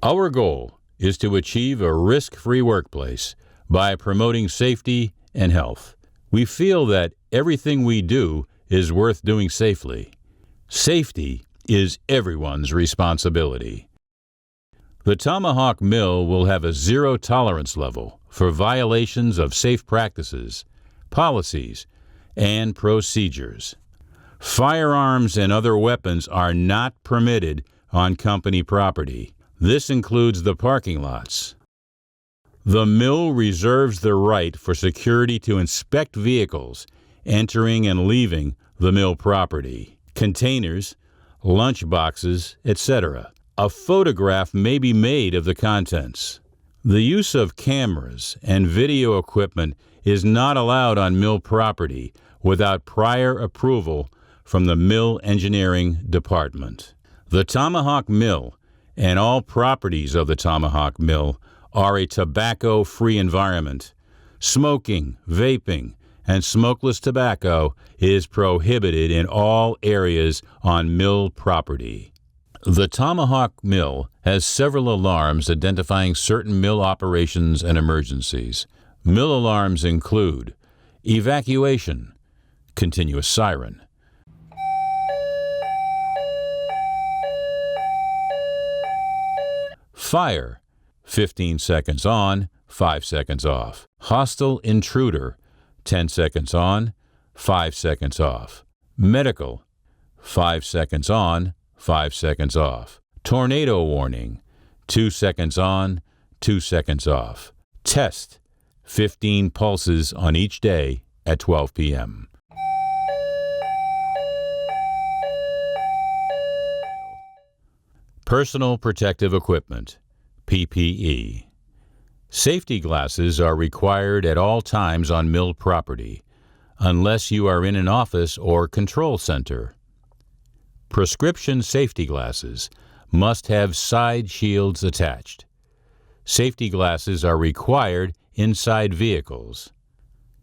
Our goal is to achieve a risk-free workplace by promoting safety and health. We feel that everything we do is worth doing safely. Safety is everyone's responsibility. The Tomahawk Mill will have a zero-tolerance level for violations of safe practices, policies, and procedures. Firearms and other weapons are not permitted on company property. This includes the parking lots. The mill reserves the right for security to inspect vehicles entering and leaving the mill property, containers, lunch boxes, etc. A photograph may be made of the contents. The use of cameras and video equipment is not allowed on mill property without prior approval from the Mill Engineering Department. The Tomahawk Mill and all properties of the Tomahawk Mill are a tobacco-free environment. Smoking, vaping, and smokeless tobacco is prohibited in all areas on mill property. The Tomahawk Mill has several alarms identifying certain mill operations and emergencies. Mill alarms include evacuation, continuous siren, fire, 15 seconds on, 5 seconds off. Hostile intruder, 10 seconds on, 5 seconds off. Medical, 5 seconds on, 5 seconds off. Tornado warning, 2 seconds on, 2 seconds off. Test, 15 pulses on each day at 12 p.m. Personal protective equipment, PPE. Safety glasses are required at all times on mill property, unless you are in an office or control center. Prescription safety glasses must have side shields attached. Safety glasses are required inside vehicles.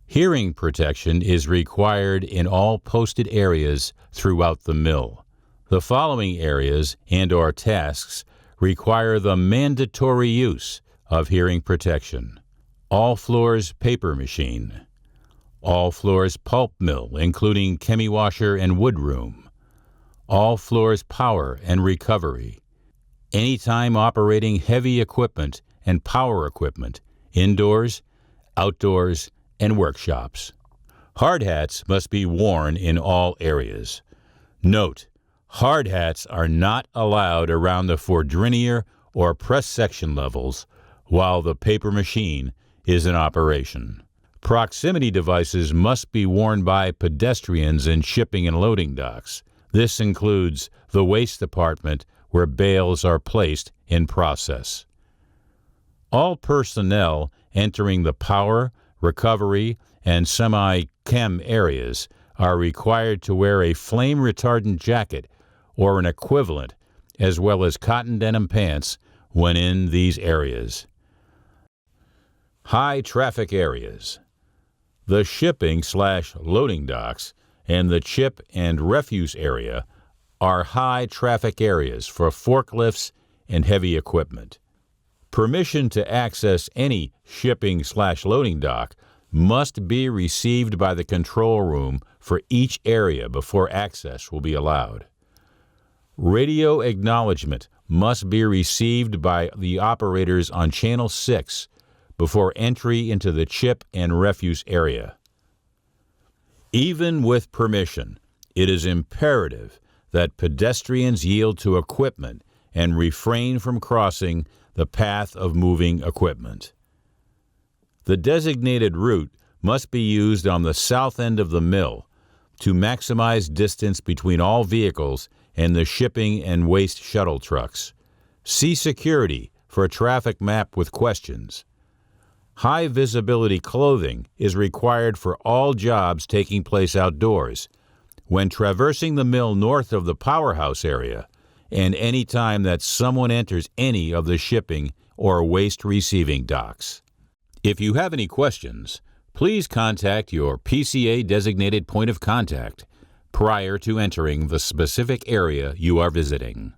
Hearing protection is required in all posted areas throughout the mill. The following areas and/or tasks require the mandatory use of hearing protection. All floors paper machine. All floors pulp mill, including chemi-washer and wood room. All floors power and recovery. Anytime operating heavy equipment and power equipment, indoors, outdoors, and workshops. Hard hats must be worn in all areas. Note, hard hats are not allowed around the fourdrinier or press section levels while the paper machine is in operation. Proximity devices must be worn by pedestrians in shipping and loading docks. This includes the waste department where bales are placed in process. All personnel entering the power, recovery, and semi-chem areas are required to wear a flame-retardant jacket or an equivalent, as well as cotton denim pants when in these areas. High traffic areas. The shipping/loading docks and the chip and refuse area are high traffic areas for forklifts and heavy equipment. Permission to access any shipping/loading dock must be received by the control room for each area before access will be allowed. Radio acknowledgement must be received by the operators on Channel 6 before entry into the chip and refuse area. Even with permission, it is imperative that pedestrians yield to equipment and refrain from crossing the path of moving equipment. The designated route must be used on the south end of the mill to maximize distance between all vehicles and the shipping and waste shuttle trucks. See security for a traffic map with questions. High visibility clothing is required for all jobs taking place outdoors, when traversing the mill north of the powerhouse area, and any time that someone enters any of the shipping or waste receiving docks. If you have any questions, please contact your PCA designated point of contact prior to entering the specific area you are visiting.